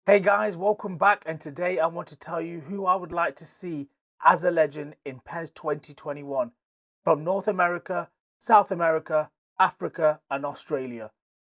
Hey guys, welcome back, and today I want to tell you who I would like to see as a legend in PES 2021 from North America, South America, Africa and Australia.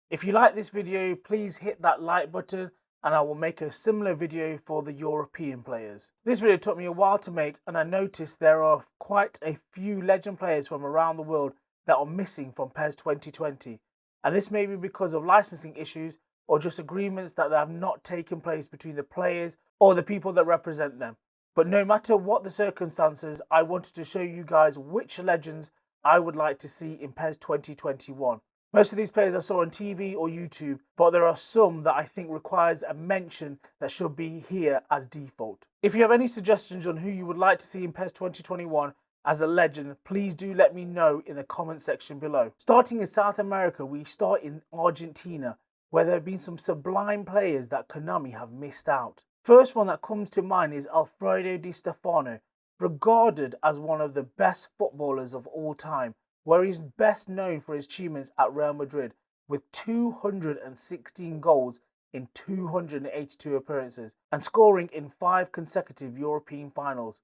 If you like this video, please hit that like button and I will make a similar video for the European players. This video took me a while to make and I noticed there are quite a few legend players from around the world that are missing from PES 2020, and this may be because of licensing issues or just agreements that have not taken place between the players or the people that represent them. But no matter what the circumstances, I wanted to show you guys which legends I would like to see in PES 2021. Most of these players I saw on TV or YouTube, but there are some that I think requires a mention that should be here as default. If you have any suggestions on who you would like to see in PES 2021 as a legend, please do let me know in the comment section below. Starting in South America, we start in Argentina, where there have been some sublime players that Konami have missed out. First one that comes to mind is Alfredo Di Stefano, regarded as one of the best footballers of all time, where he's best known for his achievements at Real Madrid with 216 goals in 282 appearances and scoring in 5 consecutive European finals.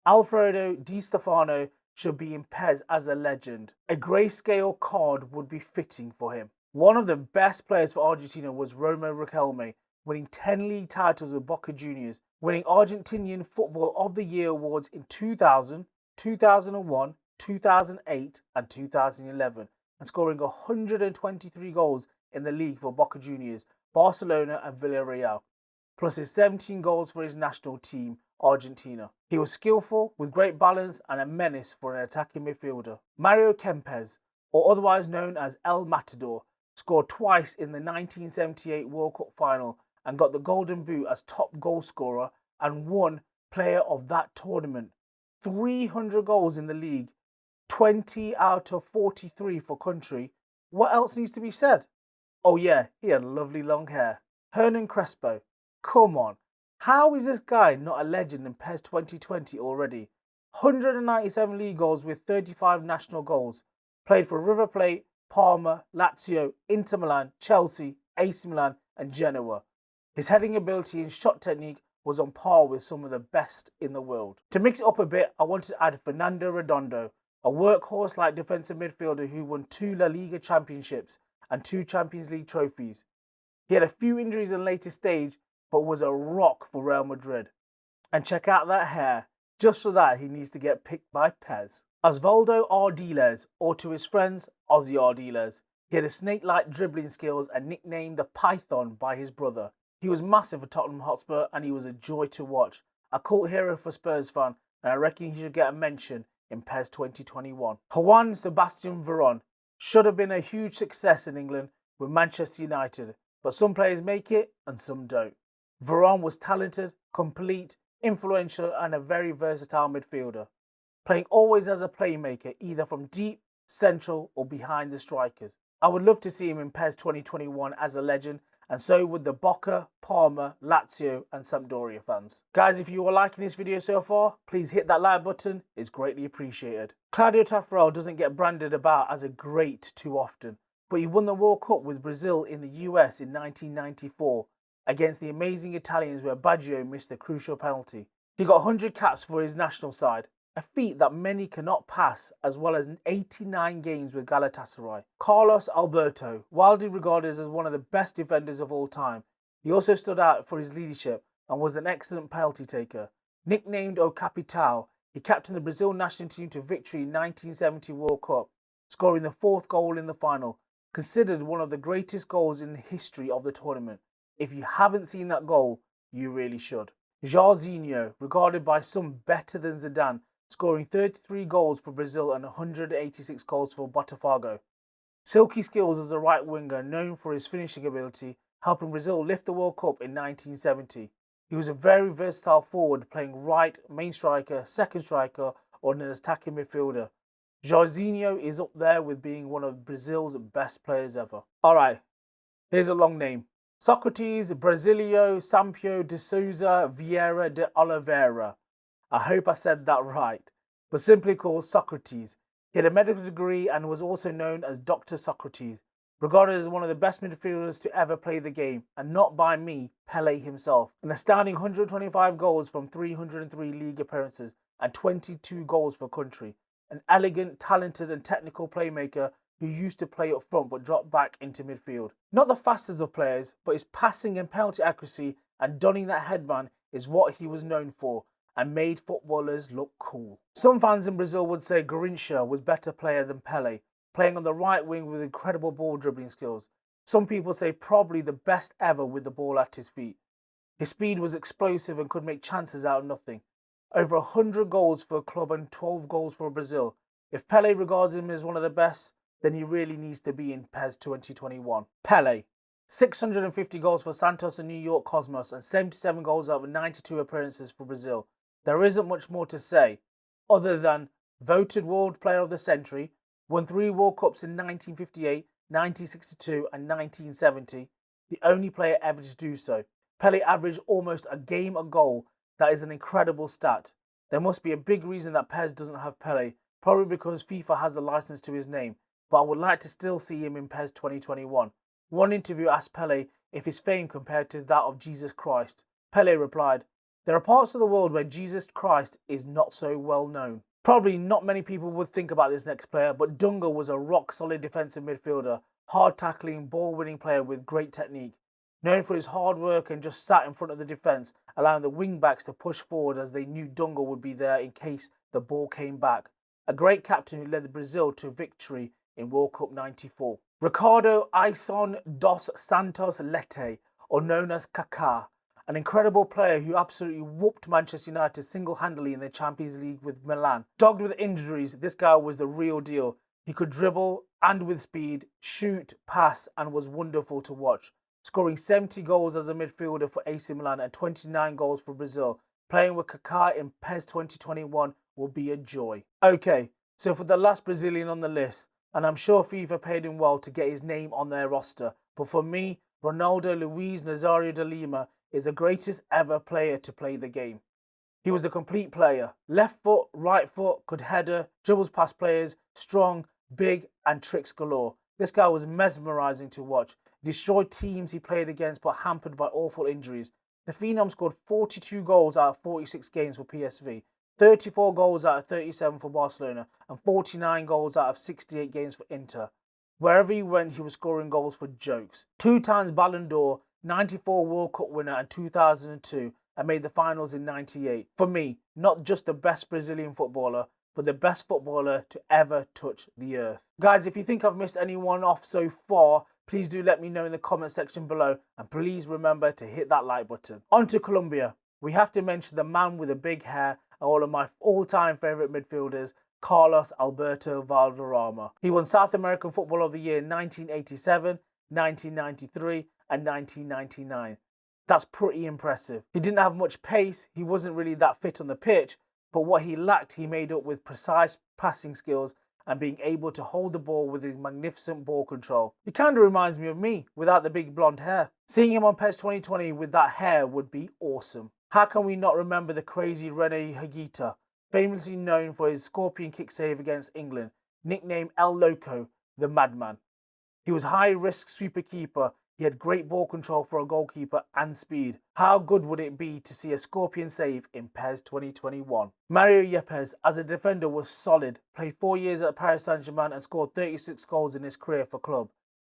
Alfredo Di Stefano should be in PES as a legend. A grayscale card would be fitting for him. One of the best players for Argentina was Riquelme, winning 10 league titles with Boca Juniors, winning Argentinian Football of the Year awards in 2000, 2001, 2008 and 2011, and scoring 123 goals in the league for Boca Juniors, Barcelona and Villarreal, plus his 17 goals for his national team, Argentina. He was skillful, with great balance and a menace for an attacking midfielder. Mario Kempes, or otherwise known as El Matador, scored twice in the 1978 World Cup final and got the Golden Boot as top goal scorer and won player of that tournament. 300 goals in the league, 20 out of 43 for country. What else needs to be said? Oh yeah, he had lovely long hair. Hernan Crespo. Come on. How is this guy not a legend in PES 2020 already? 197 league goals with 35 national goals. Played for River Plate, Parma, Lazio, Inter Milan, Chelsea, AC Milan and Genoa. His heading ability and shot technique was on par with some of the best in the world. To mix it up a bit, I wanted to add Fernando Redondo, a workhorse-like defensive midfielder who won 2 La Liga championships and 2 Champions League trophies. He had a few injuries in the later stage, but was a rock for Real Madrid. And check out that hair. Just for that, he needs to get picked by PES. Osvaldo Ardiles, or to his friends, Ozzy Ardiles. He had a snake-like dribbling skills and nicknamed the Python by his brother. He was massive for Tottenham Hotspur and he was a joy to watch. A cult hero for Spurs fan, and I reckon he should get a mention in PES 2021. Juan Sebastian Veron should have been a huge success in England with Manchester United, but some players make it and some don't. Veron was talented, complete, influential and a very versatile midfielder, playing always as a playmaker, either from deep, central or behind the strikers. I would love to see him in PES 2021 as a legend, and so would the Boca, Parma, Lazio and Sampdoria fans. Guys, if you are liking this video so far, please hit that like button, it's greatly appreciated. Claudio Taffarel doesn't get branded about as a great too often, but he won the World Cup with Brazil in the US in 1994 against the amazing Italians where Baggio missed a crucial penalty. He got 100 caps for his national side, a feat that many cannot pass, as well as 89 games with Galatasaray. Carlos Alberto, widely regarded as one of the best defenders of all time. He also stood out for his leadership and was an excellent penalty taker. Nicknamed O Capitão, he captained the Brazil national team to victory in 1970 World Cup, scoring the 4th goal in the final, considered one of the greatest goals in the history of the tournament. If you haven't seen that goal, you really should. Jairzinho, regarded by some better than Zidane, scoring 33 goals for Brazil and 186 goals for Botafogo. Silky skills as a right winger, known for his finishing ability, helping Brazil lift the World Cup in 1970. He was a very versatile forward, playing right, main striker, second striker or an attacking midfielder. Jairzinho is up there with being one of Brazil's best players ever. Alright, here's a long name. Socrates Brasilio Sampaio de Souza Vieira de Oliveira. I hope I said that right, but simply called Socrates. He had a medical degree and was also known as Dr. Socrates. regarded as one of the best midfielders to ever play the game, and not by me, Pele himself. An astounding 125 goals from 303 league appearances and 22 goals for country. An elegant, talented and technical playmaker who used to play up front but dropped back into midfield. Not the fastest of players, but his passing and penalty accuracy and donning that headband is what he was known for and made footballers look cool. Some fans in Brazil would say Garrincha was a better player than Pele, playing on the right wing with incredible ball dribbling skills. Some people say probably the best ever with the ball at his feet. His speed was explosive and could make chances out of nothing. Over 100 goals for a club and 12 goals for Brazil. If Pele regards him as one of the best, then he really needs to be in PES 2021. Pele. 650 goals for Santos and New York Cosmos and 77 goals out of 92 appearances for Brazil. There isn't much more to say, other than voted World Player of the Century, won 3 World Cups in 1958, 1962 and 1970, the only player ever to do so. Pele averaged almost a game a goal. That is an incredible stat. There must be a big reason that PES doesn't have Pele, probably because FIFA has a license to his name, but I would like to still see him in PES 2021. One interview asked Pele if his fame compared to that of Jesus Christ. Pele replied, "There are parts of the world where Jesus Christ is not so well known." Probably not many people would think about this next player, but Dunga was a rock-solid defensive midfielder, hard-tackling, ball-winning player with great technique. Known for his hard work and just sat in front of the defence, allowing the wing-backs to push forward as they knew Dunga would be there in case the ball came back. A great captain who led Brazil to victory in World Cup '94. Ricardo Ison dos Santos Lete, or known as Kaka. An incredible player who absolutely whooped Manchester United single-handedly in the Champions League with Milan. Dogged with injuries, this guy was the real deal. He could dribble and with speed, shoot, pass, and was wonderful to watch. Scoring 70 goals as a midfielder for AC Milan and 29 goals for Brazil. Playing with Kaka in PES 2021 will be a joy. Okay, so for the last Brazilian on the list, and I'm sure FIFA paid him well to get his name on their roster, but for me, Ronaldo Luiz Nazario de Lima is the greatest ever player to play the game. He was the complete player. Left foot, right foot, could header, dribbles past players, strong, big, and tricks galore. This guy was mesmerising to watch. Destroyed teams he played against but hampered by awful injuries. The Phenom scored 42 goals out of 46 games for PSV, 34 goals out of 37 for Barcelona, and 49 goals out of 68 games for Inter. Wherever he went, he was scoring goals for jokes. 2 times Ballon d'Or, 94 World Cup winner and 2002, and made the finals in 98. For me, not just the best Brazilian footballer, but the best footballer to ever touch the earth. Guys, if you think I've missed anyone off so far, please do let me know in the comment section below, and please remember to hit that like button. On to Colombia. We have to mention the man with the big hair and one of my all-time favourite midfielders, Carlos Alberto Valderrama. He won South American Football of the Year in 1987, 1993 and 1999. That's pretty impressive. He didn't have much pace, he wasn't really that fit on the pitch, but what he lacked he made up with precise passing skills and being able to hold the ball with his magnificent ball control. He kind of reminds me of me, without the big blonde hair. Seeing him on PES 2020 with that hair would be awesome. How can we not remember the crazy Rene Higuita, famously known for his scorpion kick save against England, nicknamed El Loco, the Madman. He was high-risk sweeper keeper. He had great ball control for a goalkeeper and speed. How good would it be to see a scorpion save in PES 2021? Mario Yepes, as a defender, was solid. Played 4 years at Paris Saint-Germain and scored 36 goals in his career for club.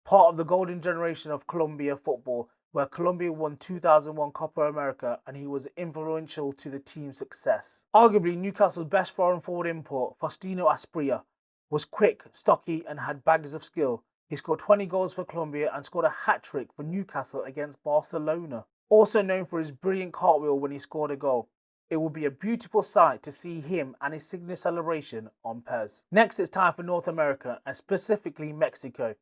Part of the golden generation of Colombia football, where Colombia won 2001 Copa America and he was influential to the team's success. Arguably Newcastle's best foreign forward import, Faustino Asprilla, was quick, stocky and had bags of skill. He scored 20 goals for Colombia and scored a hat-trick for Newcastle against Barcelona. Also known for his brilliant cartwheel when he scored a goal. It will be a beautiful sight to see him and his signature celebration on PES. Next, it's time for North America and specifically Mexico.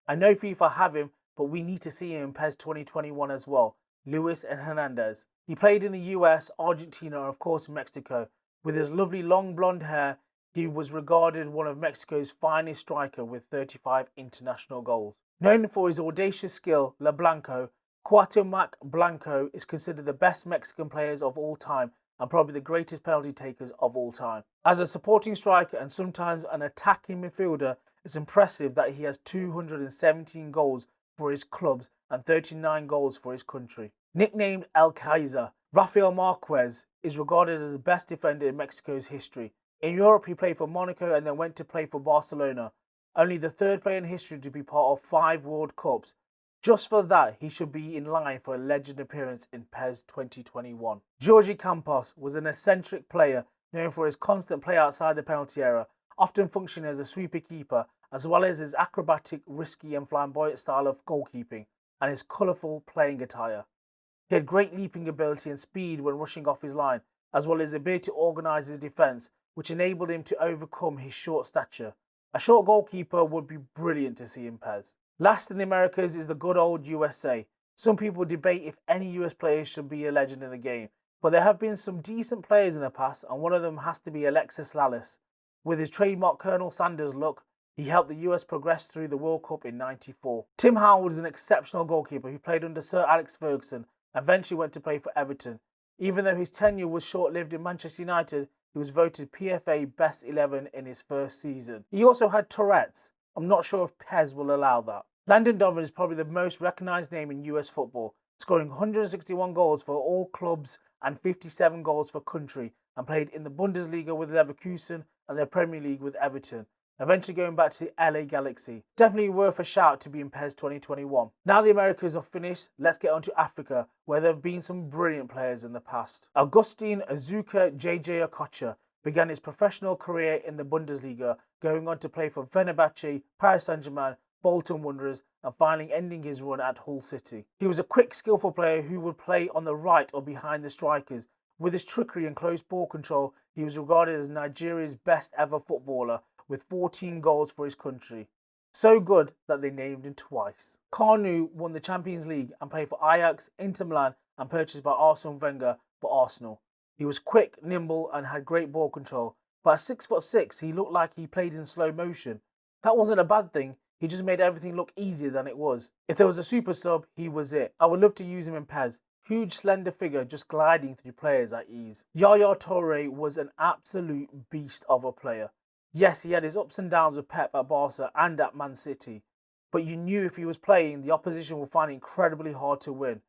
I know FIFA have him, but we need to see him in PES 2021 as well. Luis Hernandez. He played in the US, Argentina and of course Mexico. With his lovely long blonde hair, he was regarded one of Mexico's finest striker with 35 international goals. Known for his audacious skill, La Blanco, Cuauhtemoc Blanco is considered the best Mexican players of all time and probably the greatest penalty takers of all time. As a supporting striker and sometimes an attacking midfielder, it's impressive that he has 217 goals for his clubs and 39 goals for his country. Nicknamed El Kaiser, Rafael Marquez is regarded as the best defender in Mexico's history. In Europe, he played for Monaco and then went to play for Barcelona, only the third player in history to be part of 5 World Cups. Just for that, he should be in line for a legend appearance in PES 2021. Jorge Campos was an eccentric player known for his constant play outside the penalty area, often functioning as a sweeper keeper, as well as his acrobatic, risky and flamboyant style of goalkeeping and his colourful playing attire. He had great leaping ability and speed when rushing off his line, as well as the ability to organise his defence, which enabled him to overcome his short stature. A short goalkeeper would be brilliant to see in PES. Last in the Americas is the good old USA. Some people debate if any US player should be a legend in the game, but there have been some decent players in the past, and one of them has to be Alexi Lalas. With his trademark Colonel Sanders look, he helped the US progress through the World Cup in '94. Tim Howard is an exceptional goalkeeper who played under Sir Alex Ferguson and eventually went to play for Everton. Even though his tenure was short-lived in Manchester United, he was voted PFA Best 11 in his first season. He also had Tourette's. I'm not sure if PES will allow that. Landon Donovan is probably the most recognised name in US football, scoring 161 goals for all clubs and 57 goals for country, and played in the Bundesliga with Leverkusen and the Premier League with Everton, eventually going back to the LA Galaxy. Definitely worth a shout to be in PES 2021. Now the Americas are finished, let's get on to Africa, where there have been some brilliant players in the past. Augustine Azuka JJ Okocha began his professional career in the Bundesliga, going on to play for Fenerbahce, Paris Saint-Germain, Bolton Wanderers, and finally ending his run at Hull City. He was a quick, skillful player who would play on the right or behind the strikers. With his trickery and close ball control, he was regarded as Nigeria's best ever footballer, with 14 goals for his country. So good that they named him twice. Kanu won the Champions League and played for Ajax, Inter Milan, and purchased by Arsene Wenger for Arsenal. He was quick, nimble, and had great ball control, but at 6'6", he looked like he played in slow motion. That wasn't a bad thing. He just made everything look easier than it was. If there was a super sub, he was it. I would love to use him in PES. Huge, slender figure just gliding through players at ease. Yaya Toure was an absolute beast of a player. Yes, he had his ups and downs with Pep at Barca and at Man City, but you knew if he was playing, the opposition would find it incredibly hard to win.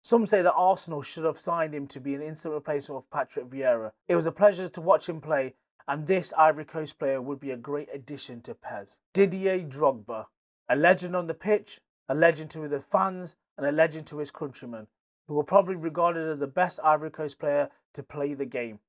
Some say that Arsenal should have signed him to be an instant replacement of Patrick Vieira. It was a pleasure to watch him play, and this Ivory Coast player would be a great addition to PES. Didier Drogba, a legend on the pitch, a legend to the fans, and a legend to his countrymen, who were probably regarded as the best Ivory Coast player to play the game.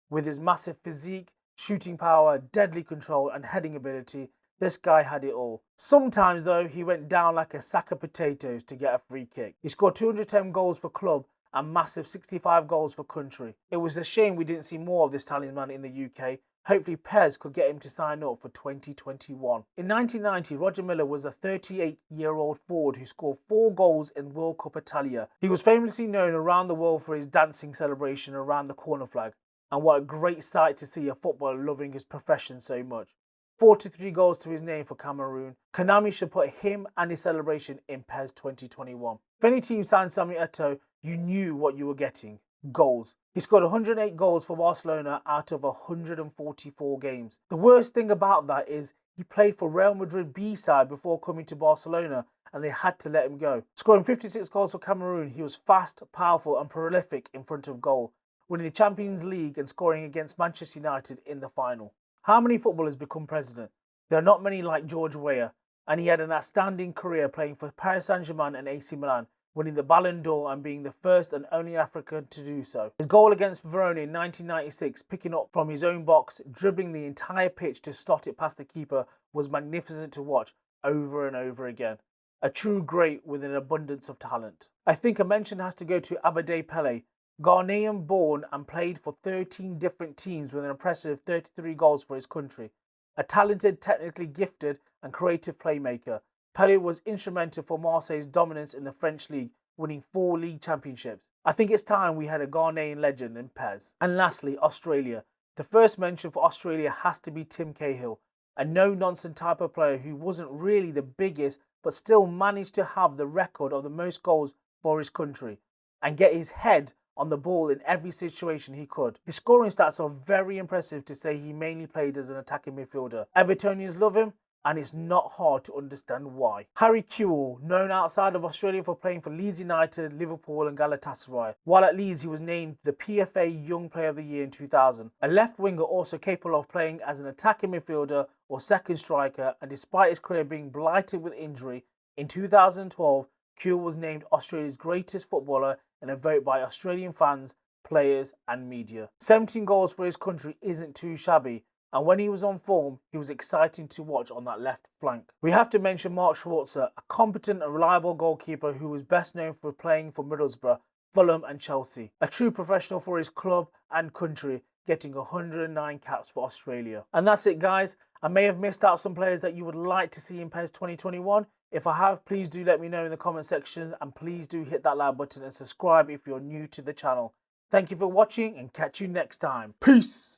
With his massive physique, shooting power, deadly control, and heading ability, this guy had it all. Sometimes, though, he went down like a sack of potatoes to get a free kick. He scored 210 goals for club and massive 65 goals for country. It was a shame we didn't see more of this talisman in the UK. Hopefully PES could get him to sign up for 2021. In 1990, Roger Milla was a 38-year-old forward who scored 4 goals in World Cup Italia. He was famously known around the world for his dancing celebration around the corner flag. And what a great sight to see a footballer loving his profession so much. 43 goals to his name for Cameroon. Konami should put him and his celebration in PES 2021. If any team signed Sami Eto'o, you knew what you were getting. Goals. He scored 108 goals for Barcelona out of 144 games. The worst thing about that is he played for Real Madrid B side before coming to Barcelona, and they had to let him go. Scoring 56 goals for Cameroon, he was fast, powerful and prolific in front of goal, winning the Champions League and scoring against Manchester United in the final. How many footballers become president? There are not many like George Weah, and he had an outstanding career playing for Paris Saint-Germain and AC Milan, winning the Ballon d'Or and being the first and only African to do so. His goal against Veron in 1996, picking up from his own box, dribbling the entire pitch to slot it past the keeper, was magnificent to watch over and over again. A true great with an abundance of talent. I think a mention has to go to Abade Pele, Ghanaian born and played for 13 different teams with an impressive 33 goals for his country. A talented, technically gifted and creative playmaker, Pele was instrumental for Marseille's dominance in the French league, winning 4 league championships. I think it's time we had a Ghanaian legend in PES. And lastly, Australia. The first mention for Australia has to be Tim Cahill, a no-nonsense type of player who wasn't really the biggest but still managed to have the record of the most goals for his country and get his head on the ball in every situation he could. His scoring stats are very impressive to say he mainly played as an attacking midfielder. Evertonians love him and it's not hard to understand why. Harry Kewell, known outside of Australia for playing for Leeds United, Liverpool and Galatasaray. While at Leeds, he was named the PFA Young Player of the Year in 2000. A left winger also capable of playing as an attacking midfielder or second striker, and despite his career being blighted with injury, in 2012, Kewell was named Australia's greatest footballer in a vote by Australian fans, players and media. 17 goals for his country isn't too shabby, and when he was on form, he was exciting to watch on that left flank. We have to mention Mark Schwarzer, a competent and reliable goalkeeper who was best known for playing for Middlesbrough, Fulham and Chelsea. A true professional for his club and country, getting 109 caps for Australia. And that's it, guys. I may have missed out some players that you would like to see in PES 2021. If I have, please do let me know in the comment section, and please do hit that like button and subscribe if you're new to the channel. Thank you for watching and catch you next time. Peace!